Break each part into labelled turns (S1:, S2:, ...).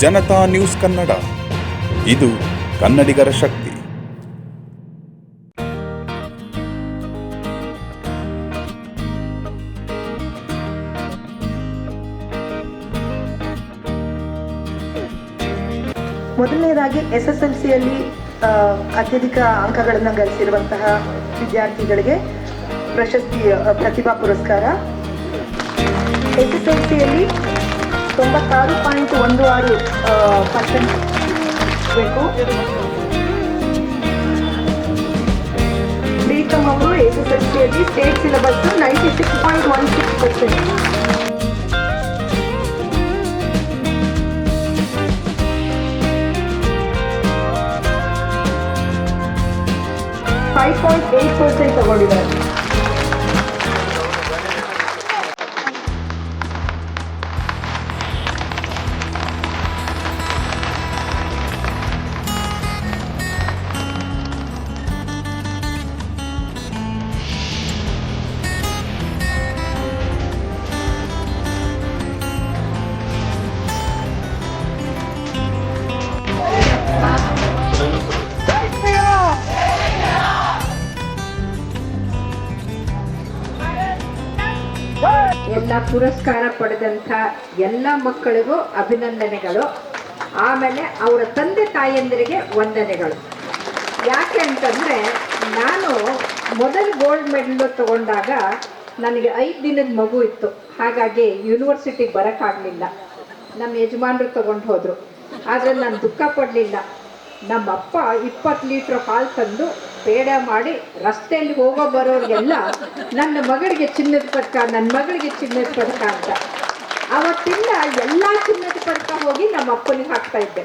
S1: Janata news Kannada, ಇದು ಕನ್ನಡಿಗರ ಶಕ್ತಿ.
S2: ಮೊದಲನೇದಾಗಿ SSLCಯಲ್ಲಿ ಅತ್ಯಧಿಕ ಅಂಕಗಳನ್ನು ಗಳಿಸಿರುವಂತಹ ವಿದ್ಯಾರ್ಥಿಗಳಿಗೆ ಪ್ರಶಸ್ತಿ ಪ್ರತಿಭಾ ಪುರಸ್ಕಾರ. SSLCಯಲ್ಲಿ 96.16% ಬೇಕು. BCom ಅವರು SSLCಯಲ್ಲಿ ಸ್ಟೇಟ್ ಸಿಲೆಬಸ್ 96.16%. 5.8% ತಗೊಂಡಿದ್ದಾರೆ.
S3: ಎಲ್ಲ ಪುರಸ್ಕಾರ ಪಡೆದಂಥ ಎಲ್ಲ ಮಕ್ಕಳಿಗೂ ಅಭಿನಂದನೆಗಳು. ಆಮೇಲೆ ಅವರ ತಂದೆ ತಾಯಿಯಂದರಿಗೆ ವಂದನೆಗಳು. ಯಾಕೆ ಅಂತಂದರೆ, ನಾನು ಮೊದಲು ಗೋಲ್ಡ್ ಮೆಡಲ್ ತಗೊಂಡಾಗ ನನಗೆ 5 ದಿನದ ಮಗು ಇತ್ತು. ಹಾಗಾಗಿ ಯೂನಿವರ್ಸಿಟಿಗೆ ಬರೋಕ್ಕಾಗಲಿಲ್ಲ. ನಮ್ಮ ಯಜಮಾನರು ತಗೊಂಡು ಹೋದರು. ಆದರೆ ನಾನು ದುಃಖ ಪಡಲಿಲ್ಲ. ನಮ್ಮ ಅಪ್ಪ 20 ಲೀಟ್ರ್ ಹಾಲು ತಂದು ಪೇಡ ಮಾಡಿ ರಸ್ತೆಯಲ್ಲಿ ಹೋಗೋ ಬರೋರಿಗೆಲ್ಲ ನನ್ನ ಮಗಳಿಗೆ ಚಿನ್ನದ ಪದಕ, ನನ್ನ ಮಗಳಿಗೆ ಚಿನ್ನದ ಪದಕ ಅಂತ. ಅವತ್ತಿಂದ ಎಲ್ಲ ಚಿನ್ನದ ಪದಕ ಹೋಗಿ ನಮ್ಮ ಅಪ್ಪನಿಗೆ ಹಾಕ್ತಾ ಇದ್ದೆ.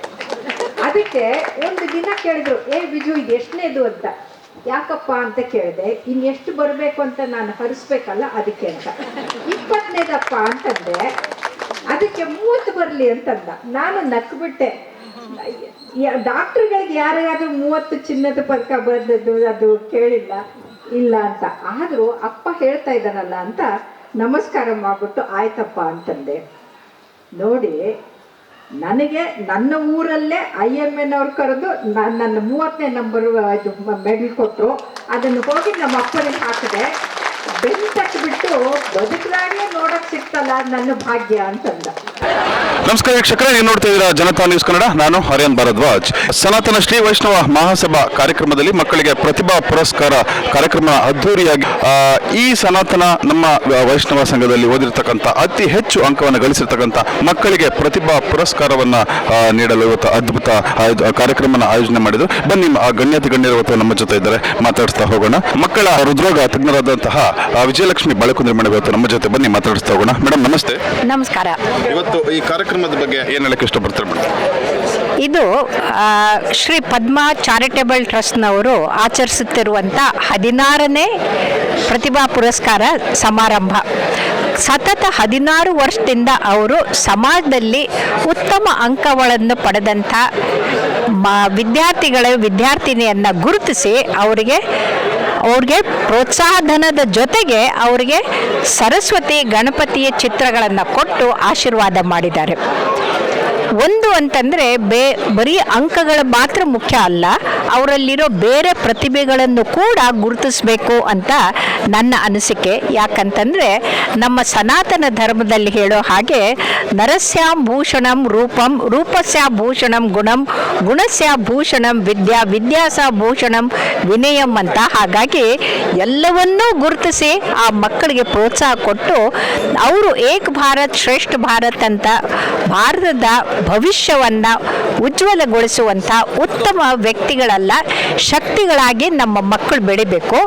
S3: ಅದಕ್ಕೆ ಒಂದು ದಿನ ಕೇಳಿದ್ರು, ಬಿಜು ಇದು ಎಷ್ಟನೇದು ಅಂತ. ಯಾಕಪ್ಪ ಅಂತ ಕೇಳಿದೆ. ಇನ್ನೆಷ್ಟು ಬರಬೇಕು ಅಂತ ನಾನು ಹರಿಸ್ಬೇಕಲ್ಲ, ಅದಕ್ಕೆ ಅಂತ. 20ನೇದಪ್ಪ ಅಂತಂದೆ. ಅದಕ್ಕೆ 30 ಬರಲಿ ಅಂತಂದ. ನಾನು ನಕ್ಬಿಟ್ಟೆ. ಡಾಕ್ಟರ್ಗಳಿಗೆ ಯಾರಿಗಾದ್ರೂ 30 ಚಿನ್ನದ ಪದಕ ಬಂದದ್ದು ಅದು ಕೇಳಿಲ್ಲ ಇಲ್ಲ ಅಂತ. ಆದರೂ ಅಪ್ಪ ಹೇಳ್ತಾ ಇದ್ದಾನಲ್ಲ ಅಂತ ನಮಸ್ಕಾರ ಮಾಡ್ಬಿಟ್ಟು ಆಯ್ತಪ್ಪ ಅಂತಂದೆ. ನೋಡಿ, ನನಗೆ ನನ್ನ ಊರಲ್ಲೇ IMN ಅವ್ರು ಕರೆದು ನನ್ನ 30ನೇ ನಂಬರ್ ಇದು ಮೆಡಲ್ ಕೊಟ್ಟರು. ಅದನ್ನು ಹೋಗಿ ನಮ್ಮ ಅಪ್ಪನಿಗೆ ಹಾಕಿದೆ. ಬೆಂತಟ್ಬಿಟ್ಟು ಬದುಕಲಾಗೆ ನೋಡಕ್ ಸಿಕ್ತಲ್ಲ ನನ್ನ ಭಾಗ್ಯ ಅಂತಂದ.
S4: ನಮಸ್ಕಾರ ವೀಕ್ಷಕರೇ, ನೀವು ನೋಡ್ತಾ ಇದ್ದೀರಾ ಜನತಾ ನ್ಯೂಸ್ ಕನ್ನಡ. ನಾನು ಹರಿಯನ್ ಭಾರದ್ವಾಜ್. ಸನಾತನ ಶ್ರೀ ವೈಷ್ಣವ ಮಹಾಸಭಾ ಕಾರ್ಯಕ್ರಮದಲ್ಲಿ ಮಕ್ಕಳಿಗೆ ಪ್ರತಿಭಾ ಪುರಸ್ಕಾರ ಕಾರ್ಯಕ್ರಮ ಅದ್ಧೂರಿಯಾಗಿ ಈ ಸನಾತನ ನಮ್ಮ ವೈಷ್ಣವ ಸಂಘದಲ್ಲಿ ಓದಿರ್ತಕ್ಕಂಥ ಅತಿ ಹೆಚ್ಚು ಅಂಕವನ್ನು ಗಳಿಸಿರ್ತಕ್ಕಂಥ ಮಕ್ಕಳಿಗೆ ಪ್ರತಿಭಾ ಪುರಸ್ಕಾರವನ್ನು ನೀಡಲು ಇವತ್ತು ಅದ್ಭುತ ಕಾರ್ಯಕ್ರಮನ ಆಯೋಜನೆ ಮಾಡಿದ್ರು. ಬನ್ನಿ, ಗಣ್ಯಾತಿ ಗಣ್ಯರು ಇವತ್ತು ನಮ್ಮ ಜೊತೆ ಇದ್ದಾರೆ, ಮಾತಾಡಿಸ್ತಾ ಹೋಗೋಣ. ಮಕ್ಕಳ ಹೃದ್ರೋಗ ತಜ್ಞರಾದಂತಹ ವಿಜಯಲಕ್ಷ್ಮಿ ಬಾಳೆಕುಂದ್ರಿ ಮೇಡಮ್ ಇವತ್ತು ನಮ್ಮ ಜೊತೆ, ಬನ್ನಿ ಮಾತಾಡಿಸ್ತಾ ಹೋಗೋಣ. ಮೇಡಮ್ ನಮಸ್ತೆ.
S5: ನಮಸ್ಕಾರ.
S4: ಇವತ್ತು ಈ ಕಾರ್ಯಕ್ರಮದ ಬಗ್ಗೆ ಏನು ಹೇಳಕ್ಕೆ ಇಷ್ಟಪಡ್ತಾರೆ ಮೇಡಮ್?
S5: ಇದು ಶ್ರೀ ಪದ್ಮ ಚಾರಿಟೇಬಲ್ ಟ್ರಸ್ಟ್ನವರು ಆಚರಿಸುತ್ತಿರುವಂಥ 16ನೇ ಪ್ರತಿಭಾ ಪುರಸ್ಕಾರ ಸಮಾರಂಭ. ಸತತ 16 ವರ್ಷದಿಂದ ಅವರು ಸಮಾಜದಲ್ಲಿ ಉತ್ತಮ ಅಂಕಗಳನ್ನು ಪಡೆದಂಥ ವಿದ್ಯಾರ್ಥಿನಿಯನ್ನು ಗುರುತಿಸಿ ಅವ್ರಿಗೆ ಪ್ರೋತ್ಸಾಹಧನದ ಜೊತೆಗೆ ಅವರಿಗೆ ಸರಸ್ವತಿ ಗಣಪತಿಯ ಚಿತ್ರಗಳನ್ನು ಕೊಟ್ಟು ಆಶೀರ್ವಾದ ಮಾಡಿದ್ದಾರೆ. ಒಂದು ಅಂತಂದರೆ ಬರೀ ಅಂಕಗಳು ಮಾತ್ರ ಮುಖ್ಯ ಅಲ್ಲ, ಅವರಲ್ಲಿರೋ ಬೇರೆ ಪ್ರತಿಭೆಗಳನ್ನು ಕೂಡ ಗುರುತಿಸಬೇಕು ಅಂತ ನನ್ನ ಅನಿಸಿಕೆ. ಯಾಕಂತಂದರೆ ನಮ್ಮ ಸನಾತನ ಧರ್ಮದಲ್ಲಿ ಹೇಳೋ ಹಾಗೆ ನರಸ್ಯಾಂ ಭೂಷಣಂ ರೂಪಂ, ರೂಪಸ್ಯ ಭೂಷಣಂ ಗುಣಂ, ಗುಣಸ್ಯ ಭೂಷಣಂ ವಿದ್ಯಾ, ವಿದ್ಯಾಸ ಭೂಷಣಂ ವಿನಯಂ ಅಂತ. ಹಾಗಾಗಿ ಎಲ್ಲವನ್ನೂ ಗುರುತಿಸಿ ಆ ಮಕ್ಕಳಿಗೆ ಪ್ರೋತ್ಸಾಹ ಕೊಟ್ಟು ಅವರು ಏಕ್ ಭಾರತ್ ಶ್ರೇಷ್ಠ ಭಾರತ್ ಅಂತ ಭಾರತದ ಭವಿಷ್ಯವನ್ನು ಉಜ್ವಲಗೊಳಿಸುವಂಥ ಉತ್ತಮ ವ್ಯಕ್ತಿಗಳಲ್ಲ, ಶಕ್ತಿಗಳಾಗಿ ನಮ್ಮ ಮಕ್ಕಳು ಬೆಳಿಬೇಕು.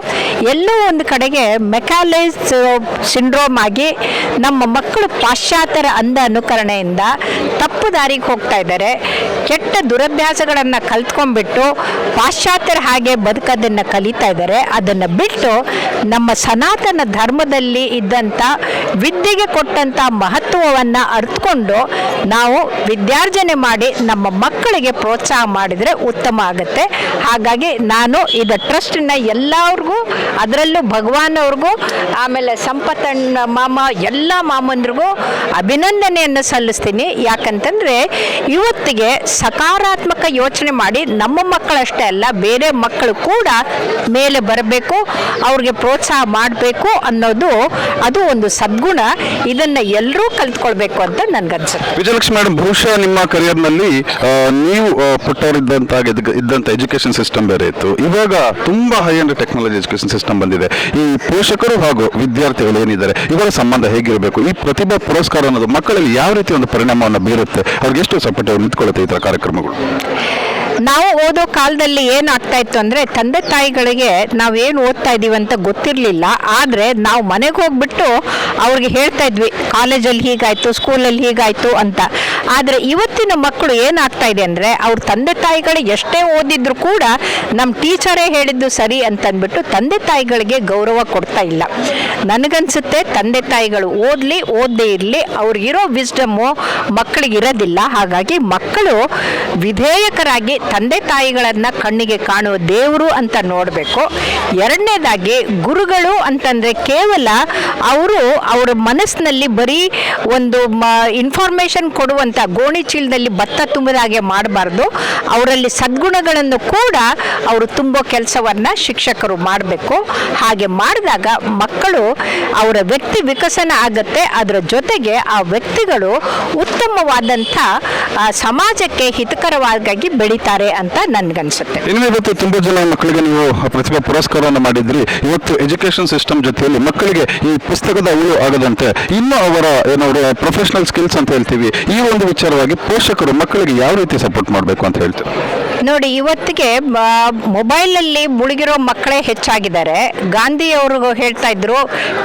S5: ಎಲ್ಲೋ ಒಂದು ಕಡೆಗೆ ಮೆಕಾಲೈಸ್ ಸಿಂಡ್ರೋಮ್ ಆಗಿ ನಮ್ಮ ಮಕ್ಕಳು ಪಾಶ್ಚಾತ್ಯರ ಅಂಧ ಅನುಕರಣೆಯಿಂದ ತಪ್ಪು ದಾರಿಗೆ ಹೋಗ್ತಾ ಇದ್ದಾರೆ. ಕೆಟ್ಟ ದುರಭ್ಯಾಸಗಳನ್ನು ಕಲ್ತ್ಕೊಂಡ್ಬಿಟ್ಟು ಪಾಶ್ಚಾತ್ಯರ ಹಾಗೆ ಬದುಕೋದನ್ನು ಕಲಿತಾ ಇದ್ದಾರೆ. ಅದನ್ನು ಬಿಟ್ಟು ನಮ್ಮ ಸನಾತನ ಧರ್ಮದಲ್ಲಿ ಇದ್ದಂಥ ವಿದ್ಯೆಗೆ ಕೊಟ್ಟಂಥ ಮಹತ್ವವನ್ನು ಅರ್ಥಕೊಂಡು ನಾವು ವಿದ್ಯಾರ್ಜನೆ ಮಾಡಿ ನಮ್ಮ ಮಕ್ಕಳಿಗೆ ಪ್ರೋತ್ಸಾಹ ಮಾಡಿದರೆ ಉತ್ತಮ ಆಗುತ್ತೆ. ಹಾಗಾಗಿ ನಾನು ಇದು ಟ್ರಸ್ಟಿನ ಎಲ್ಲರಿಗೂ, ಅದರಲ್ಲೂ ಭಗವಾನ್ ಅವ್ರಿಗೂ, ಆಮೇಲೆ ಸಂಪತ್ತಣ್ಣ ಮಾಮ ಎಲ್ಲ ಮಾಮಂದ್ರಿಗೂ ಅಭಿನಂದನೆಯನ್ನು ಸಲ್ಲಿಸ್ತೀನಿ. ಯಾಕಂತಂದರೆ ಇವತ್ತಿಗೆ ಸಕಾರಾತ್ಮಕ ಯೋಚನೆ ಮಾಡಿ ನಮ್ಮ ಮಕ್ಕಳಷ್ಟೇ ಅಲ್ಲ, ಬೇರೆ ಮಕ್ಕಳು ಕೂಡ ಮೇಲೆ ಬರಬೇಕು, ಅವ್ರಿಗೆ ಪ್ರೋತ್ಸಾಹ ಮಾಡಬೇಕು ಅನ್ನೋದು ಅದು ಒಂದು ಸದ್ಗುಣ. ಇದನ್ನು ಎಲ್ಲರೂ ಕಲ್ತ್ಕೊಳ್ಬೇಕು ಅಂತ ನನ್ಗನ್ಸುತ್ತೆ.
S4: ವಿಜಯಲಕ್ಷ್ಮಿ ಮೇಡಮ್, ಬಹುಶಃ ನಿಮ್ಮ ಕರಿಯರ್ನಲ್ಲಿ ನೀವು ಇದ್ದಂಥ ಎಜುಕೇಶನ್ ಸಿಸ್ಟಮ್ ಬೇರೆ ಇತ್ತು. ಇವಾಗ ತುಂಬಾ high and technology education system ಬಂದಿದೆ. ಈ ಪೋಷಕರು ಹಾಗೂ ವಿದ್ಯಾರ್ಥಿಗಳು ಏನಿದ್ದಾರೆ ಇವರ ಸಂಬಂಧ ಹೇಗಿರಬೇಕು? ಈ ಪ್ರತಿಭಾ ಪುರಸ್ಕಾರ ಅನ್ನೋದು ಮಕ್ಕಳಲ್ಲಿ ಯಾವ ರೀತಿ ಒಂದು ಪರಿಣಾಮವನ್ನು ಬೀರುತ್ತೆ? ಅವ್ರಿಗೆ ಎಷ್ಟು ಸಪೋರ್ಟ್ ನಿಂತ್ಕೊಳ್ಳುತ್ತೆ ಈ ಥರ ಕಾರ್ಯಕ್ರಮಗಳು?
S5: ನಾವು ಓದೋ ಕಾಲದಲ್ಲಿ ಏನಾಗ್ತಾ ಇತ್ತು ಅಂದರೆ, ತಂದೆ ತಾಯಿಗಳಿಗೆ ನಾವೇನು ಓದ್ತಾ ಇದ್ದೀವಿ ಅಂತ ಗೊತ್ತಿರಲಿಲ್ಲ. ಆದರೆ ನಾವು ಮನೆಗೆ ಹೋಗ್ಬಿಟ್ಟು ಅವ್ರಿಗೆ ಹೇಳ್ತಾ ಇದ್ವಿ, ಕಾಲೇಜಲ್ಲಿ ಹೀಗಾಯಿತು, ಸ್ಕೂಲಲ್ಲಿ ಹೀಗಾಯಿತು ಅಂತ. ಆದರೆ ಇವತ್ತಿನ ಮಕ್ಕಳು ಏನಾಗ್ತಾ ಇದೆ ಅಂದರೆ, ಅವ್ರ ತಂದೆ ತಾಯಿಗಳು ಎಷ್ಟೇ ಓದಿದ್ರು ಕೂಡ ನಮ್ಮ ಟೀಚರೇ ಹೇಳಿದ್ದು ಸರಿ ಅಂತಂದ್ಬಿಟ್ಟು ತಂದೆ ತಾಯಿಗಳಿಗೆ ಗೌರವ ಕೊಡ್ತಾ ಇಲ್ಲ. ನನಗನ್ಸುತ್ತೆ ತಂದೆ ತಾಯಿಗಳು ಓದದೇ ಇರಲಿ, ಅವ್ರಿಗಿರೋ ವಿಸ್ಡಮ್ಮು ಮಕ್ಕಳಿಗೆ ಇರೋದಿಲ್ಲ. ಹಾಗಾಗಿ ಮಕ್ಕಳು ವಿಧೇಯಕರಾಗಿ ತಂದೆ ತಾಯಿಗಳನ್ನು ಕಣ್ಣಿಗೆ ಕಾಣುವ ದೇವರು ಅಂತ ನೋಡಬೇಕು. ಎರಡನೇದಾಗಿ ಗುರುಗಳು ಅಂತಂದರೆ ಕೇವಲ ಅವರ ಮನಸ್ಸಿನಲ್ಲಿ ಬರೀ ಒಂದು ಇನ್ಫಾರ್ಮೇಷನ್ ಕೊಡುವಂಥ ಗೋಣಿ ಚೀಲದಲ್ಲಿ ಭತ್ತ ತುಂಬಿದ ಹಾಗೆ ಮಾಡಬಾರ್ದು. ಅವರಲ್ಲಿ ಸದ್ಗುಣಗಳನ್ನು ಕೂಡ ಅವರು ತುಂಬೋ ಕೆಲಸವನ್ನು ಶಿಕ್ಷಕರು ಮಾಡಬೇಕು. ಹಾಗೆ ಮಾಡಿದಾಗ ಮಕ್ಕಳು ಅವರ ವ್ಯಕ್ತಿ ವಿಕಸನ ಆಗುತ್ತೆ. ಅದರ ಜೊತೆಗೆ ಆ ವ್ಯಕ್ತಿಗಳು ಉತ್ತಮವಾದಂಥ ಸಮಾಜಕ್ಕೆ ಹಿತಕರವಾಗಿ ಬೆಳೀತಾರೆ ಅಂತ ನನ್ಗನ್ಸುತ್ತೆ.
S4: ಇನ್ನು ಇವತ್ತು ತುಂಬಾ ಜನ ಮಕ್ಕಳಿಗೆ ನೀವು ಪ್ರತಿಭಾ ಪುರಸ್ಕಾರವನ್ನು ಮಾಡಿದ್ರಿ. ಇವತ್ತು ಎಜುಕೇಶನ್ ಸಿಸ್ಟಮ್ ಜೊತೆಯಲ್ಲಿ ಮಕ್ಕಳಿಗೆ ಈ ಪುಸ್ತಕದ ಹುಳು ಆಗದಂತೆ ಇನ್ನೂ ಅವರ ಪ್ರೊಫೆಷನಲ್ ಸ್ಕಿಲ್ಸ್ ಅಂತ ಹೇಳ್ತೀವಿ, ಈ ಒಂದು ವಿಚಾರವಾಗಿ ಪೋಷಕರು ಮಕ್ಕಳಿಗೆ ಯಾವ ರೀತಿ ಸಪೋರ್ಟ್ ಮಾಡಬೇಕು ಅಂತ ಹೇಳ್ತೀವಿ?
S5: ನೋಡಿ, ಇವತ್ತಿಗೆ ಮೊಬೈಲಲ್ಲಿ ಮುಳುಗಿರೋ ಮಕ್ಕಳೇ ಹೆಚ್ಚಾಗಿದ್ದಾರೆ. ಗಾಂಧಿಯವರು ಹೇಳ್ತಾ ಇದ್ರು,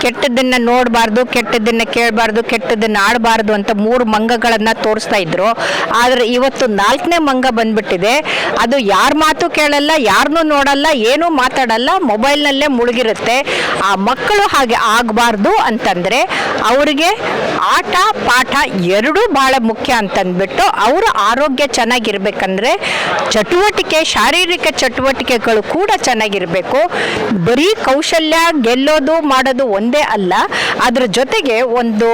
S5: ಕೆಟ್ಟದ್ದನ್ನು ನೋಡಬಾರ್ದು, ಕೆಟ್ಟದ್ದನ್ನು ಕೇಳಬಾರ್ದು, ಕೆಟ್ಟದ್ದನ್ನು ಆಡಬಾರ್ದು ಅಂತ 3 ಮಂಗಗಳನ್ನು ತೋರಿಸ್ತಾ ಇದ್ರು. ಆದರೆ ಇವತ್ತು 4ನೇ ಮಂಗ ಬಂದ್ಬಿಟ್ಟಿದೆ. ಅದು ಯಾರ ಮಾತು ಕೇಳಲ್ಲ, ಯಾರನ್ನೂ ನೋಡಲ್ಲ, ಏನೂ ಮಾತಾಡಲ್ಲ, ಮೊಬೈಲ್ನಲ್ಲೇ ಮುಳುಗಿರುತ್ತೆ. ಆ ಮಕ್ಕಳು ಹಾಗೆ ಆಗಬಾರ್ದು ಅಂತಂದರೆ ಅವರಿಗೆ ಆಟ ಪಾಠ ಎರಡೂ ಭಾಳ ಮುಖ್ಯ ಅಂತಂದ್ಬಿಟ್ಟು ಅವರ ಆರೋಗ್ಯ ಚೆನ್ನಾಗಿರ್ಬೇಕಂದ್ರೆ ಚಟುವಟಿಕೆ, ಶಾರೀರಿಕ ಚಟುವಟಿಕೆಗಳು ಕೂಡ ಚೆನ್ನಾಗಿರಬೇಕು. ಬರೀ ಕೌಶಲ್ಯ ಗೆಲ್ಲೋದು ಮಾಡೋದು ಒಂದೇ ಅಲ್ಲ, ಅದ್ರ ಜೊತೆಗೆ ಒಂದು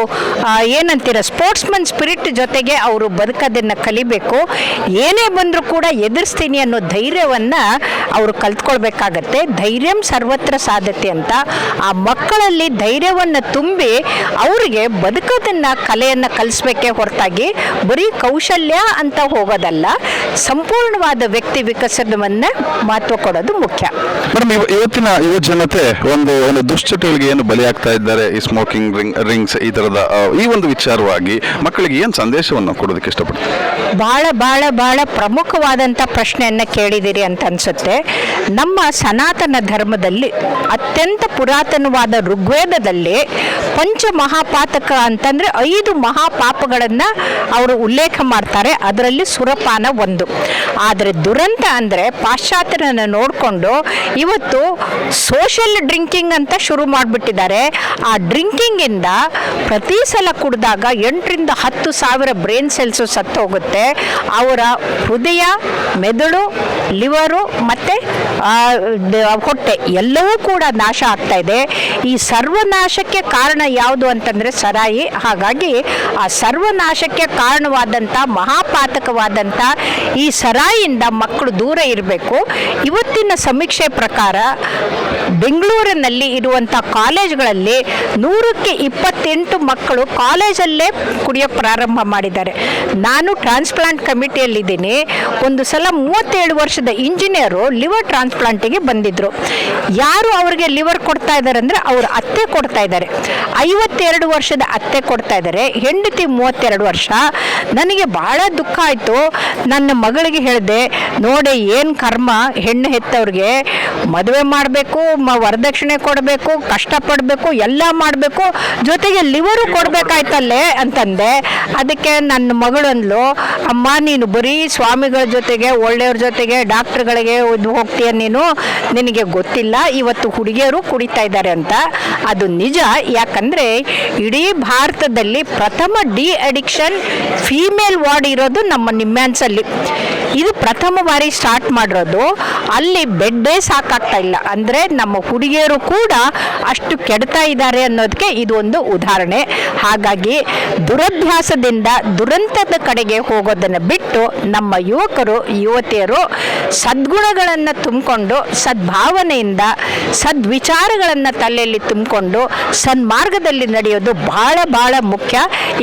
S5: ಏನಂತೀರ ಸ್ಪೋರ್ಟ್ಸ್ಮನ್ ಸ್ಪಿರಿಟ್ ಜೊತೆಗೆ ಅವರು ಬದುಕೋದನ್ನು ಕಲಿಬೇಕು. ಏನೇ ಬಂದರೂ ಕೂಡ ಎದುರಿಸ್ತೀನಿ ಅನ್ನೋ ಧೈರ್ಯವನ್ನು ಅವರು ಕಲ್ತ್ಕೊಳ್ಬೇಕಾಗತ್ತೆ. ಧೈರ್ಯಂ ಸರ್ವತ್ರ ಸಾಧ್ಯತೆ ಅಂತ ಆ ಮಕ್ಕಳಲ್ಲಿ ಧೈರ್ಯವನ್ನು ತುಂಬಿ ಅವರಿಗೆ ಬದುಕೋದನ್ನು ಕಲೆಯನ್ನು ಕಲಿಸ್ಬೇಕೇ ಹೊರತಾಗಿ ಬರೀ ಕೌಶಲ್ಯ ಅಂತ ಹೋಗೋದಲ್ಲ, ಸಂಪೂರ್ಣವಾದ ವ್ಯಕ್ತಿ ವಿಕಸನವನ್ನು ಮಹತ್ವ ಕೊಡೋದು ಮುಖ್ಯ.
S4: ಮೇಡಮ್, ಇವತ್ತಿನ ಯುವ ಜನತೆ ಒಂದು ದುಶ್ಚಟಗಳಿಗೆ ಏನು ಬಲಿಯಾಗ್ತಾ ಇದ್ದಾರೆ, ಈ ಸ್ಮೋಕಿಂಗ್ ರಿಂಗ್ಸ್ ಈ ತರದ ಈ ಒಂದು ವಿಚಾರವಾಗಿ ಮಕ್ಕಳಿಗೆ ಏನು ಸಂದೇಶವನ್ನು ಕೊಡೋದಕ್ಕೆ ಇಷ್ಟಪಡ್ತಾರೆ?
S5: ಬಹಳ ಬಹಳ ಬಹಳ ಪ್ರಮುಖವಾದಂಥ ಪ್ರಶ್ನೆಯನ್ನು ಕೇಳಿದಿರಿ ಅಂತ ಅನಿಸುತ್ತೆ. ನಮ್ಮ ಸನಾತನ ಧರ್ಮದಲ್ಲಿ ಅತ್ಯಂತ ಪುರಾತನವಾದ ಋಗ್ವೇದದಲ್ಲಿ ಪಂಚ ಮಹಾಪಾತಕ ಅಂತಂದರೆ 5 ಮಹಾಪಾಪಗಳನ್ನು ಅವರು ಉಲ್ಲೇಖ ಮಾಡ್ತಾರೆ. ಅದರಲ್ಲಿ ಸುರಪಾನ ಒಂದು. ಆದರೆ ದುರಂತ ಅಂದರೆ ಪಾಶ್ಚಾತ್ಯರನ್ನು ನೋಡಿಕೊಂಡು ಇವತ್ತು ಸೋಷಿಯಲ್ ಡ್ರಿಂಕಿಂಗ್ ಅಂತ ಶುರು ಮಾಡಿಬಿಟ್ಟಿದ್ದಾರೆ. ಆ ಡ್ರಿಂಕಿಂಗಿಂದ ಪ್ರತಿ ಸಲ ಕುಡಿದಾಗ 8ರಿಂದ 10 ಸಾವಿರ ಬ್ರೈನ್ ಸೆಲ್ಸು ಸತ್ತು ಹೋಗುತ್ತೆ. ಅವರ ಹೃದಯ, ಮೆದುಳು, ಲಿವರು ಮತ್ತು ಹೊಟ್ಟೆ ಎಲ್ಲವೂ ಕೂಡ ನಾಶ ಆಗ್ತಾ ಇದೆ. ಈ ಸರ್ವನಾಶಕ್ಕೆ ಕಾರಣ ಯಾವುದು ಅಂತಂದರೆ ಸರಾಯಿ. ಹಾಗಾಗಿ ಆ ಸರ್ವನಾಶಕ್ಕೆ ಕಾರಣವಾದಂಥ ಮಹಾಪಾತಕವಾದಂಥ ಈ ಸರಾಯಿಯಿಂದ ಮಕ್ಕಳು ದೂರ ಇರಬೇಕು. ಇವತ್ತಿನ ಸಮೀಕ್ಷೆ ಪ್ರಕಾರ ಬೆಂಗಳೂರಿನಲ್ಲಿ ಇರುವಂಥ ಕಾಲೇಜ್ಗಳಲ್ಲಿ 100ಕ್ಕೆ 28 ಮಕ್ಕಳು ಕಾಲೇಜಲ್ಲೇ ಕುಡಿಯೋಕ್ಕೆ ಪ್ರಾರಂಭ ಮಾಡಿದ್ದಾರೆ. ನಾನು ಟ್ರಾನ್ಸ್ಪ್ಲಾಂಟ್ ಕಮಿಟಿಯಲ್ಲಿದ್ದೀನಿ. ಒಂದು ಸಲ 37 ವರ್ಷದ ಇಂಜಿನಿಯರು ಲಿವರ್ ಟ್ರಾನ್ಸ್ಪ್ಲಾಂಟಿಗೆ ಬಂದಿದ್ದರು. ಯಾರು ಅವರಿಗೆ ಲಿವರ್ ಕೊಡ್ತಾ ಇದ್ದಾರೆ ಅಂದರೆ ಅವ್ರ ಅತ್ತೆ ಕೊಡ್ತಾ ಇದ್ದಾರೆ. 52 ವರ್ಷದ ಅತ್ತೆ ಕೊಡ್ತಾ ಇದ್ದಾರೆ, ಹೆಂಡತಿ 32 ವರ್ಷ. ನನಗೆ ಬಹಳ ದುಃಖ ಆಯಿತು. ನನ್ನ ಮಗಳಿಗೆ ಹೇಳಿದೆ, ನೋಡಿ ಏನು ಕರ್ಮ, ಹೆಣ್ಣು ಹೆತ್ತವ್ರಿಗೆ ಮದುವೆ ಮಾಡಬೇಕು, ವರದಕ್ಷಿಣೆ ಕೊಡಬೇಕು, ಕಷ್ಟಪಡಬೇಕು, ಎಲ್ಲ ಮಾಡಬೇಕು, ಜೊತೆಗೆ ಲಿವರು ಕೊಡಬೇಕಾಯ್ತಲ್ಲೇ ಅಂತಂದೆ. ಅದಕ್ಕೆ ನನ್ನ ಮಗಳಂದ್ಲು, ಅಮ್ಮ ನೀನು ಬರೀ ಸ್ವಾಮಿಗಳ ಜೊತೆಗೆ ಒಳ್ಳೆಯವ್ರ ಜೊತೆಗೆ ಡಾಕ್ಟ್ರುಗಳಿಗೆ ಹೋಗ್ತೀಯ, ನಿನಗೆ ಗೊತ್ತಿಲ್ಲ ಇವತ್ತು ಹುಡುಗಿಯರು ಕುಡಿತಾ ಇದ್ದಾರೆ ಅಂತ. ಅದು ನಿಜ. ಯಾಕಂದರೆ ಇಡೀ ಭಾರತದಲ್ಲಿ ಪ್ರಥಮ ಡಿ ಅಡಿಕ್ಷನ್ ಫೀಮೇಲ್ ವಾರ್ಡ್ ಇರೋದು ನಮ್ಮ ನಿಮ್ಯಾನ್ಸಲ್ಲಿ. ಇದು ಪ್ರಥಮ ಬಾರಿ ಸ್ಟಾರ್ಟ್ ಮಾಡಿರೋದು. ಅಲ್ಲಿ ಬೆಡ್ಡೇ ಸಾಕಾಗ್ತಾ ಇಲ್ಲ. ಅಂದರೆ ನಮ್ಮ ಹುಡುಗಿಯರು ಕೂಡ ಅಷ್ಟು ಕೆಡ್ತಾ ಇದ್ದಾರೆ ಅನ್ನೋದಕ್ಕೆ ಇದು ಒಂದು ಉದಾಹರಣೆ. ಹಾಗಾಗಿ ದುರಭ್ಯಾಸದಿಂದ ದುರಂತದ ಕಡೆಗೆ ಹೋಗೋದನ್ನು ಬಿಟ್ಟು ನಮ್ಮ ಯುವಕರು ಯುವತಿಯರು ಸದ್ಗುಣಗಳನ್ನು ತುಂಬಿಕೊಂಡು ಸದ್ಭಾವನೆಯಿಂದ ಸದ್ವಿಚಾರಗಳನ್ನು ತಲೆಯಲ್ಲಿ ತುಂಬಿಕೊಂಡು ಸನ್ಮಾರ್ಗದಲ್ಲಿ ನಡೆಯೋದು ಬಹಳ ಬಹಳ ಮುಖ್ಯ.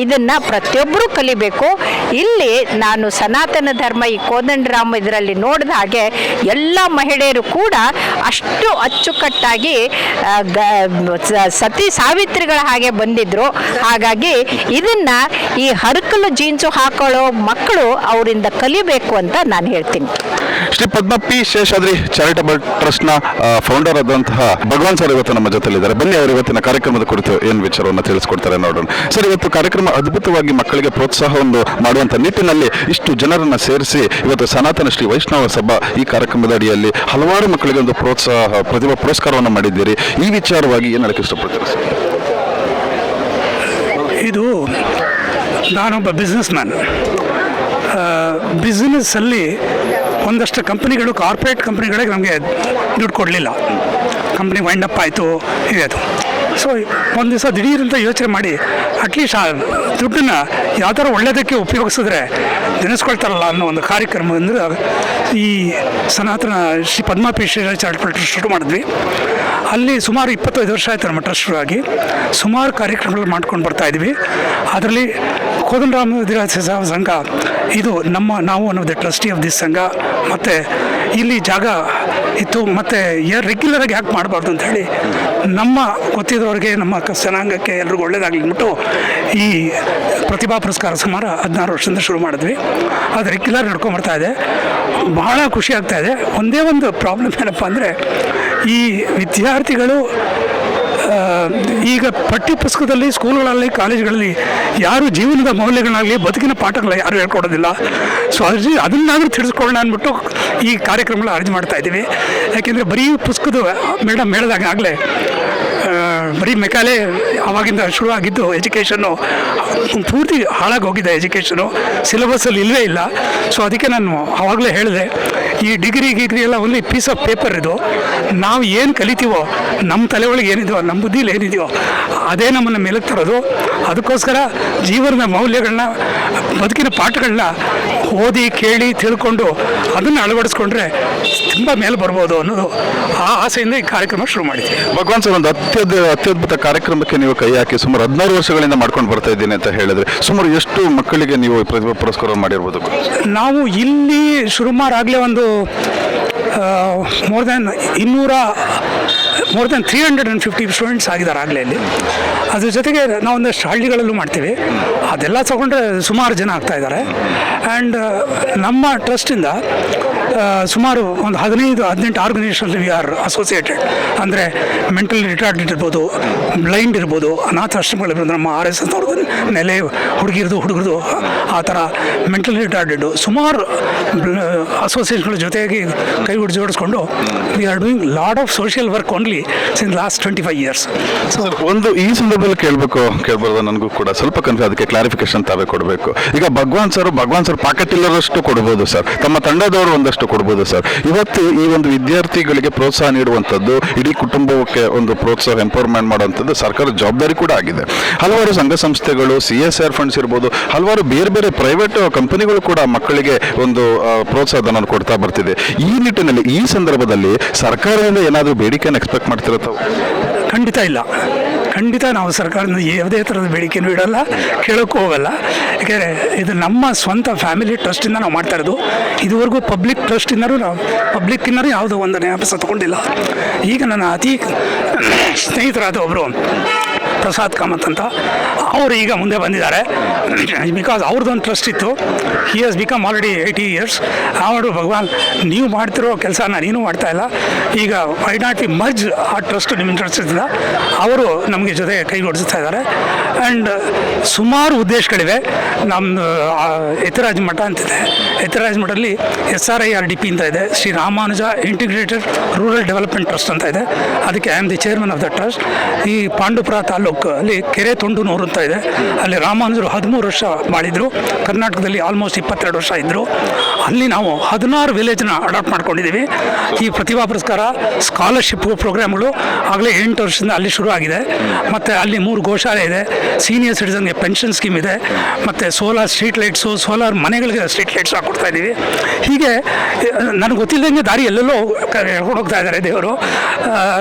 S5: ಇದನ್ನು ಪ್ರತಿಯೊಬ್ಬರೂ ಕಲಿಬೇಕು. ಇಲ್ಲಿ ನಾನು ಸನಾತನ ಧರ್ಮ ಈ ಕೋದಂಡರಾಮ ಇದರಲ್ಲಿ ನೋಡಿದ ಹಾಗೆ ಎಲ್ಲ ಮಹಿಳೆಯರು ಕೂಡ ಅಷ್ಟು ಅಚ್ಚುಕಟ್ಟಾಗಿ ಸತಿ ಸಾವಿತ್ರಿಗಳ ಹಾಗೆ ಬಂದಿದ್ರು. ಹಾಗಾಗಿ ಇದನ್ನ ಈ ಹರಕಲು ಜೀನ್ಸು ಹಾಕೊಳ್ಳೋ ಮಕ್ಕಳು ಅವರಿಂದ ಕಲಿಬೇಕು ಅಂತ ನಾನು ಹೇಳ್ತೀನಿ.
S4: ಶ್ರೀ ಪದ್ಮ ಪಿ ಶೇಷಾದ್ರಿ ಚಾರಿಟಬಲ್ ಟ್ರಸ್ಟ್ನ ಫೌಂಡರ್ ಆದಂತಹ ಭಗವಾನ್ ಸರ್ ಇವತ್ತು ನಮ್ಮ ಜೊತೆಲಿದ್ದಾರೆ. ಬನ್ನಿ ಅವರು ಇವತ್ತಿನ ಕಾರ್ಯಕ್ರಮದ ಕುರಿತು ಏನು ವಿಚಾರವನ್ನು ತಿಳಿಸ್ಕೊಡ್ತಾರೆ ನೋಡೋಣ. ಸರ್, ಇವತ್ತು ಕಾರ್ಯಕ್ರಮ ಅದ್ಭುತವಾಗಿ ಮಕ್ಕಳಿಗೆ ಪ್ರೋತ್ಸಾಹವನ್ನು ಮಾಡುವಂಥ ನಿಟ್ಟಿನಲ್ಲಿ ಇಷ್ಟು ಜನರನ್ನು ಸೇರಿಸಿ ಇವತ್ತು ಸನಾತನ ಶ್ರೀ ವೈಷ್ಣವ ಸಭಾ ಈ ಕಾರ್ಯಕ್ರಮದ ಅಡಿಯಲ್ಲಿ ಹಲವಾರು ಮಕ್ಕಳಿಗೆ ಒಂದು ಪ್ರೋತ್ಸಾಹ ಪ್ರತಿಭಾ ಪುರಸ್ಕಾರವನ್ನು ಮಾಡಿದ್ದೀರಿ. ಈ ವಿಚಾರವಾಗಿ ಏನು ಹೇಳಕ್ಕೆ ಇಷ್ಟಪಡ್ತೀರಾ ಸರ್?
S6: ಇದು ನಾನೊಬ್ಬ ಬಿಸ್ನೆಸ್ ಮ್ಯಾನ್. ಬಿಸ್ನೆಸ್ಸಲ್ಲಿ ಒಂದಷ್ಟು ಕಂಪ್ನಿಗಳು, ಕಾರ್ಪೊರೇಟ್ ಕಂಪ್ನಿಗಳಿಗೆ ನಮಗೆ ದುಡ್ಡು ಕೊಡಲಿಲ್ಲ. ಕಂಪ್ನಿ ವೈಂಡ್ ಅಪ್ ಆಯಿತು, ಇದಾಯಿತು. ಸೊ ಒಂದು ದಿವಸ ದಿಢೀರಂತ ಯೋಚನೆ ಮಾಡಿ ಅಟ್ಲೀಸ್ಟ್ ಆ ದುಡ್ಡನ್ನು ಯಾವ ಥರ ಒಳ್ಳೆಯದಕ್ಕೆ ಉಪಯೋಗಿಸಿದ್ರೆ ನೆನೆಸ್ಕೊಳ್ತಾರಲ್ಲ ಅನ್ನೋ ಒಂದು ಕಾರ್ಯಕ್ರಮ ಅಂದರೆ ಈ ಸನಾತನ ಶ್ರೀ ಪದ್ಮ ಪಿ ಚಾರಿಟಬಲ್ ಟ್ರಸ್ಟ್ ಶುರು ಮಾಡಿದ್ವಿ. ಅಲ್ಲಿ ಸುಮಾರು 25 ವರ್ಷ ಆಯಿತು ನಮ್ಮ ಟ್ರಸ್ಟ್ ಶುರುವಾಗಿ. ಸುಮಾರು ಕಾರ್ಯಕ್ರಮಗಳು ಮಾಡ್ಕೊಂಡು ಬರ್ತಾಯಿದ್ವಿ. ಅದರಲ್ಲಿ ಕೋದಂಡರಾಮ ಸೇವಾ ಸಂಘ ಇದು ನಾವು ಅನ್ನೋದು ಟ್ರಸ್ಟಿ ಆಫ್ ದಿಸ್ ಸಂಘ. ಮತ್ತು ಇಲ್ಲಿ ಜಾಗ ಇತ್ತು, ಮತ್ತು ರೆಗ್ಯುಲರಾಗಿ ಯಾಕೆ ಮಾಡಬಾರ್ದು ಅಂಥೇಳಿ ನಮ್ಮ ಗೊತ್ತಿದ್ದವ್ರಿಗೆ, ನಮ್ಮ ಜನಾಂಗಕ್ಕೆ ಎಲ್ರಿಗೂ ಒಳ್ಳೇದಾಗಲಿ ಅಂದ್ಬಿಟ್ಟು ಈ ಪ್ರತಿಭಾ ಪುರಸ್ಕಾರ ಸುಮಾರು 16 ವರ್ಷದಿಂದ ಶುರು ಮಾಡಿದ್ವಿ. ಅದು ರೆಗ್ಯುಲರ್ ನಡ್ಕೊಂಬರ್ತಾ ಇದೆ. ಭಾಳ ಖುಷಿ ಆಗ್ತಾಯಿದೆ. ಒಂದೇ ಒಂದು ಪ್ರಾಬ್ಲಮ್ ಏನಪ್ಪ ಅಂದರೆ ಈ ವಿದ್ಯಾರ್ಥಿಗಳು ಈಗ ಪಠ್ಯ ಪುಸ್ತಕದಲ್ಲಿ, ಸ್ಕೂಲ್ಗಳಲ್ಲಿ, ಕಾಲೇಜುಗಳಲ್ಲಿ ಯಾರು ಜೀವನದ ಮೌಲ್ಯಗಳಾಗಲಿ ಬದುಕಿನ ಪಾಠಗಳ ಯಾರು ಹೇಳ್ಕೊಡೋದಿಲ್ಲ. ಸೊ ಅದನ್ನಾದರೂ ತಿಳಿಸ್ಕೊಳ್ಳೋಣ ಅಂದ್ಬಿಟ್ಟು ಈ ಕಾರ್ಯಕ್ರಮಗಳು ಅರೇಂಜ್ ಮಾಡ್ತಾ ಇದ್ದೀವಿ. ಯಾಕೆಂದರೆ ಬರೀ ಪುಸ್ತಕದ ಮೇಡಮ್ ಹೇಳಿದಾಗ ಆಗಲೇ ಬರೀ ಮೆಕಾಲೆ ಆವಾಗಿಂದ ಶುರುವಾಗಿದ್ದು ಎಜುಕೇಷನ್ನು ಪೂರ್ತಿ ಹಾಳಾಗಿ ಹೋಗಿದೆ. ಎಜುಕೇಷನು ಸಿಲೆಬಸ್ಸಲ್ಲಿ ಇಲ್ಲವೇ ಇಲ್ಲ. ಸೊ ಅದಕ್ಕೆ ನಾನು ಆವಾಗಲೇ ಹೇಳಿದೆ, ಈ ಡಿಗ್ರಿ ಎಲ್ಲ ಒಂದು ಪೀಸ್ ಆಫ್ ಪೇಪರ್ ಇದು. ನಾವು ಏನು ಕಲಿತೀವೋ, ನಮ್ಮ ತಲೆ ಒಳಗೆ ಏನಿದೆಯೋ, ನಮ್ಮ ಬುದ್ಧಿಲಿ ಏನಿದೆಯೋ ಅದೇ ನಮ್ಮನ್ನು ಮೇಲಕ್ಕೆ ತರೋದು. ಅದಕ್ಕೋಸ್ಕರ ಜೀವನದ ಮೌಲ್ಯಗಳನ್ನ, ಬದುಕಿನ ಪಾಠಗಳನ್ನ ಓದಿ ಕೇಳಿ ತಿಳ್ಕೊಂಡು ಅದನ್ನು ಅಳವಡಿಸ್ಕೊಂಡ್ರೆ ತುಂಬ ಮೇಲೆ ಬರ್ಬೋದು ಅನ್ನೋದು ಆ ಆಸೆಯಿಂದ ಈ ಕಾರ್ಯಕ್ರಮ ಶುರು ಮಾಡಿದ್ವಿ.
S4: ಭಗವಾನ್ ಸರ್, ಒಂದು ಅತ್ಯದ್ಭುತ ಕಾರ್ಯಕ್ರಮಕ್ಕೆ ನೀವು ಕೈ ಹಾಕಿ ಸುಮಾರು 16 ವರ್ಷಗಳಿಂದ ಮಾಡ್ಕೊಂಡು ಬರ್ತಾ ಇದ್ದೀನಿ ಅಂತ ಹೇಳಿದ್ರೆ, ಸುಮಾರು ಎಷ್ಟು ಮಕ್ಕಳಿಗೆ ನೀವು ಪ್ರತಿಭಾ ಪುರಸ್ಕಾರ ಮಾಡಿರ್ಬೋದು?
S6: ನಾವು ಇಲ್ಲಿ ಸುಮಾರಾಗಲೇ ಒಂದು ಮೋರ್ ದ್ಯಾನ್ 350 ಸ್ಟೂಡೆಂಟ್ಸ್ ಆಗಿದ್ದಾರೆ ಆಗಲೇ ಇಲ್ಲಿ. ಅದ್ರ ಜೊತೆಗೆ ನಾವೊಂದಷ್ಟು ಹಳ್ಳಿಗಳಲ್ಲೂ ಮಾಡ್ತೀವಿ. ಅದೆಲ್ಲ ತಗೊಂಡ್ರೆ ಸುಮಾರು ಜನ ಆಗ್ತಾಯಿದ್ದಾರೆ. ಆ್ಯಂಡ್ ನಮ್ಮ ಟ್ರಸ್ಟಿಂದ ಸುಮಾರು ಒಂದು 15-18 ಆರ್ಗನೈಸೇಷನ್ ವಿ ಆರ್ ಅಸೋಸಿಯೇಟೆಡ್. ಅಂದರೆ ಮೆಂಟಲಿ ರಿಟಾರ್ಡೆಡ್ ಇರ್ಬೋದು, ಬ್ಲೈಂಡ್ ಇರ್ಬೋದು, ಅನಾಥಾಶ್ರಮಗಳಿರ್ಬೋದು, ನಮ್ಮ RSS ಅವ್ರದ್ದು ನೆಲೆ ಹುಡುಗರದು ಆ ಥರ ಮೆಂಟಲಿ ರಿಟಾರ್ಡೆಡು ಸುಮಾರು ಅಸೋಸಿಯೇಷನ್ಗಳ ಜೊತೆಗೆ ಕೈ ಜೋಡಿಸ್ಕೊಂಡು we are doing lot of social work only since last 25 years.
S4: So ಒಂದು ಈ ಸಂದರ್ಭದಲ್ಲಿ ಕೇಳ್ಬಾರ್ದು, ನನಗೂ ಕೂಡ ಸ್ವಲ್ಪ ಕನ್ಫ್ಯೂಸ್, ಅದಕ್ಕೆ ಕ್ಲಾರಿಫಿಕೇಶನ್ ತಾವೇ ಕೊಡಬೇಕು. ಈಗ ಭಗವಾನ್ ಸರ್ ಪಾಕೆಟ್ ಇಲ್ಲರಷ್ಟು ಕೊಡ್ಬೋದು ಸರ್, ತಮ್ಮ ತಂಡದವರು ಒಂದಷ್ಟು ಕೊಡ್ಬೋದು ಸರ್. ಇವತ್ತು ಈ ಒಂದು ವಿದ್ಯಾರ್ಥಿಗಳಿಗೆ ಪ್ರೋತ್ಸಾಹ ನೀಡುವಂಥದ್ದು, ಇಡೀ ಕುಟುಂಬಕ್ಕೆ ಒಂದು ಪ್ರೋತ್ಸಾಹ ಎಂಪವರ್ಮೆಂಟ್ ಮಾಡುವಂಥದ್ದು ಸರ್ಕಾರದ ಜವಾಬ್ದಾರಿ ಕೂಡ ಆಗಿದೆ. ಹಲವಾರು ಸಂಘ ಸಂಸ್ಥೆಗಳು, CSR ಫಂಡ್ಸ್ ಇರ್ಬೋದು, ಹಲವಾರು ಬೇರೆ ಬೇರೆ ಪ್ರೈವೇಟ್ ಕಂಪನಿಗಳು ಕೂಡ ಮಕ್ಕಳಿಗೆ ಒಂದು ಪ್ರೋತ್ಸಾಹಧನ ಕೊಡ್ತಾ ಬರ್ತಿದೆ. ಈ ನಿಟ್ಟಿನಲ್ಲಿ ಈ ಸಂದರ್ಭದಲ್ಲಿ ಸರ್ಕಾರದಿಂದ ಏನಾದರೂ ಬೇಡಿಕೆಯನ್ನು ಎಕ್ಸ್ಪೆಕ್ಟ್ ಮಾಡ್ತಿರತ್ತವು?
S6: ಖಂಡಿತ ನಾವು ಸರ್ಕಾರದಿಂದ ಯಾವುದೇ ಥರದ ಬೇಡಿಕೆನೂ ಇಡಲ್ಲ, ಕೇಳೋಕ್ಕೂ ಹೋಗಲ್ಲ. ಯಾಕೆಂದರೆ ಇದು ನಮ್ಮ ಸ್ವಂತ ಫ್ಯಾಮಿಲಿ ಟ್ರಸ್ಟಿಂದ ನಾವು ಮಾಡ್ತಾ ಇರೋದು. ಇದುವರೆಗೂ ಪಬ್ಲಿಕ್ಕಿನ್ನರೂ ಯಾವುದೋ ಒಂದು ನ್ಯಾಪಸ ತೊಗೊಂಡಿಲ್ಲ. ಈಗ ನನ್ನ ಅತಿ ಸ್ನೇಹಿತರಾದ ಒಬ್ಬರು ಪ್ರಸಾದ್ ಕಾಮತ್ ಅಂತ. ಅವರು ಈಗ ಮುಂದೆ ಬಂದಿದ್ದಾರೆ ಬಿಕಾಸ್ ಅವ್ರದ್ದೊಂದು ಟ್ರಸ್ಟ್ ಇತ್ತು. ಹಿ ಹಸ್ ಬಿಕಮ್ ಆಲ್ರೆಡಿ 80 years. ಅವರು ಭಗವಾನ್ ನೀವು ಮಾಡ್ತಿರೋ ಕೆಲಸನ ನೀನು ಮಾಡ್ತಾ ಇಲ್ಲ, ಈಗ ವೈ ನಾಟ್ ವಿ ಮರ್ಜ್ ಆ ಟ್ರಸ್ಟ್ ನಿಮ್ಮ ಇಂಟ್ರೆಸ್ಟ್ ಇದ್ದ ಅವರು ನಮಗೆ ಜೊತೆ ಕೈಗೊಡಿಸ್ತಾ ಇದ್ದಾರೆ. ಆ್ಯಂಡ್ ಸುಮಾರು ಉದ್ದೇಶಗಳಿವೆ. ನಮ್ಮದು ಯತಿರಾಜ್ ಮಠ ಅಂತಿದೆ. ಯತಿರಾಜ್ ಮಠದಲ್ಲಿ SRIRDP ಅಂತ ಇದೆ, Shri Ramanuja integrated rural development trust ಅಂತ ಇದೆ. ಅದಕ್ಕೆ I am the chairman of the trust. ಈ ಪಾಂಡುಪುರ ತಾಲೂಕು ಅಲ್ಲಿ ಕೆರೆ ತೊಂಡುನೂರು ಅಂತ ಇದೆ. ಅಲ್ಲಿ ರಾಮಾನುಜರು 13 ವರ್ಷ ಬಾಳಿದ್ರು. ಕರ್ನಾಟಕದಲ್ಲಿ ಆಲ್ಮೋಸ್ಟ್ 22 ವರ್ಷ ಇದ್ದರು. ಅಲ್ಲಿ ನಾವು 16 ವಿಲೇಜ್ನ ಅಡಾಪ್ಟ್ ಮಾಡ್ಕೊಂಡಿದ್ದೀವಿ. ಈ ಪ್ರತಿಭಾ ಪುರಸ್ಕಾರ ಸ್ಕಾಲರ್ಶಿಪ್ ಪ್ರೋಗ್ರಾಮ್ಗಳು ಆಗಲೇ 8 ವರ್ಷದಿಂದ ಅಲ್ಲಿ ಶುರು ಆಗಿದೆ. ಮತ್ತು ಅಲ್ಲಿ 3 ಗೋಶಾಲೆ ಇದೆ, ಸೀನಿಯರ್ ಸಿಟಿಸನ್ಗೆ ಪೆನ್ಷನ್ ಸ್ಕೀಮ್ ಇದೆ, ಮತ್ತು ಸೋಲಾರ್ ಸ್ಟ್ರೀಟ್ ಲೈಟ್ಸು, ಸೋಲಾರ್ ಮನೆಗಳಿಗೆ ಸ್ಟ್ರೀಟ್ ಲೈಟ್ಸ್ ಹಾಕ್ಕೊಡ್ತಾ ಇದ್ದೀವಿ. ಹೀಗೆ ನನಗೆ ಗೊತ್ತಿಲ್ಲದಂಗೆ ದಾರಿ ಎಲ್ಲೆಲ್ಲೋ ಹೇಳ್ಕೊಂಡು ಹೋಗ್ತಾ ಇದ್ದಾರೆ ದೇವರು.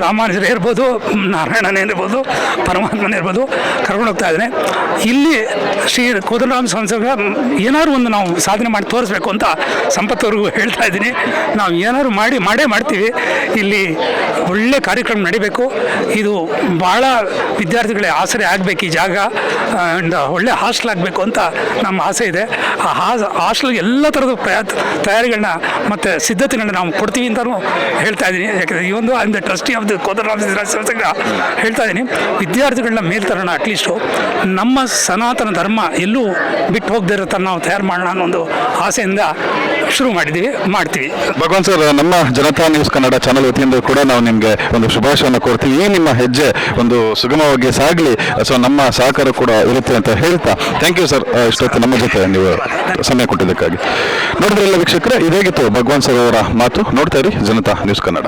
S6: ರಾಮಾನುಜರೇ ಇರ್ಬೋದು, ನಾರಾಯಣನೇ ಇರ್ಬೋದು, ಪರಮಾತ್ಮನೇ ಇರ್ಬೋದು, ಕರ್ಕೊಂಡು ಹೋಗ್ತಾ ಇದ್ದಾನೆ. ಇಲ್ಲಿ ಶ್ರೀ ಕೋದಂಡರಾಮ ಸಂಸದ ಏನಾದ್ರು ಒಂದು ನಾವು ಸಾಧನೆ ಮಾಡಿ ತೋರಿಸ್ಬೇಕು ಅಂತ ಸಂಪತ್ತವ್ರಿಗೂ ಹೇಳ್ತಾ ಇದ್ದೀನಿ. ನಾವು ಏನಾದ್ರು ಮಾಡೇ ಮಾಡ್ತೀವಿ. ಇಲ್ಲಿ ಒಳ್ಳೆ ಕಾರ್ಯಕ್ರಮ ನಡಿಬೇಕು. ಇದು ಭಾಳ ವಿದ್ಯಾರ್ಥಿಗಳಿಗೆ ಆಸರೆ ಆಗಬೇಕು ಈ ಜಾಗ. ಆ್ಯಂಡ್ ಒಳ್ಳೆ ಹಾಸ್ಟೆಲ್ ಆಗಬೇಕು ಅಂತ ನಮ್ಮ ಆಸೆ ಇದೆ. ಆ ಹಾಸ್ಟೆಲ್ಗೆ ಎಲ್ಲ ಥರದ ತಯಾರಿಗಳನ್ನ ಮತ್ತು ಸಿದ್ಧತೆಗಳನ್ನ ನಾವು ಕೊಡ್ತೀವಿ ಅಂತಲೂ ಹೇಳ್ತಾ ಇದ್ದೀನಿ. ಯಾಕಂದರೆ ಈ ಒಂದು I am the trustee of the Kodandarama ಸಂಸ್ಥೆಗಳ ಹೇಳ್ತಾ ಇದ್ದೀನಿ. ವಿದ್ಯಾರ್ಥಿಗಳನ್ನ ಮೇಲ್ತರೋಣ, ಅಟ್ಲೀಸ್ಟು ನಮ್ಮ ಸನಾತನ ಧರ್ಮ ಎಲ್ಲೂ ಬಿಟ್ಟು ಹೋಗದೇ ಇರೋ ಥರ ನಾವು ತಯಾರು ಮಾಡೋಣ ಅನ್ನೋ ಒಂದು ಆಸೆಯಿಂದ ಶುರು ಮಾಡ್ತೀವಿ.
S4: ಭಗವಾನ್ ಸರ್, ನಮ್ಮ ಜನತಾ ನ್ಯೂಸ್ ಕನ್ನಡ ಚಾನಲ್ ವತಿಯಿಂದ ಕೂಡ ನಾವು ನಿಮಗೆ ಒಂದು ಶುಭಾಶಯವನ್ನು ಕೋರ್ತೀವಿ. ಈ ನಿಮ್ಮ ಹೆಜ್ಜೆ ಒಂದು ಸುಗಮವಾಗಿ ಸಾಗಲಿ, ಸೊ ನಮ್ಮ ಸಹಕಾರ ಕೂಡ ಇರುತ್ತೆ ಅಂತ ಹೇಳ್ತಾ ಥ್ಯಾಂಕ್ ಯು ಸರ್. ಇಷ್ಟೊತ್ತು ನಮ್ಮ ಜೊತೆ ನೀವು ಸಮಯ ಕೊಟ್ಟಿದ್ದಕ್ಕಾಗಿ. ನೋಡಿದ್ರಲ್ಲ ವೀಕ್ಷಕರೇ, ಇದಾಗಿತ್ತು ಭಗವಾನ್ ಸರ್ ಅವರ ಮಾತು. ನೋಡ್ತಾ ಇರಿ ಜನತಾ ನ್ಯೂಸ್ ಕನ್ನಡ.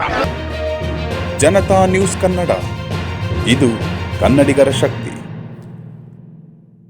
S1: ಜನತಾ ನ್ಯೂಸ್ ಕನ್ನಡ, ಇದು ಕನ್ನಡಿಗರ ಶಕ್ತಿ.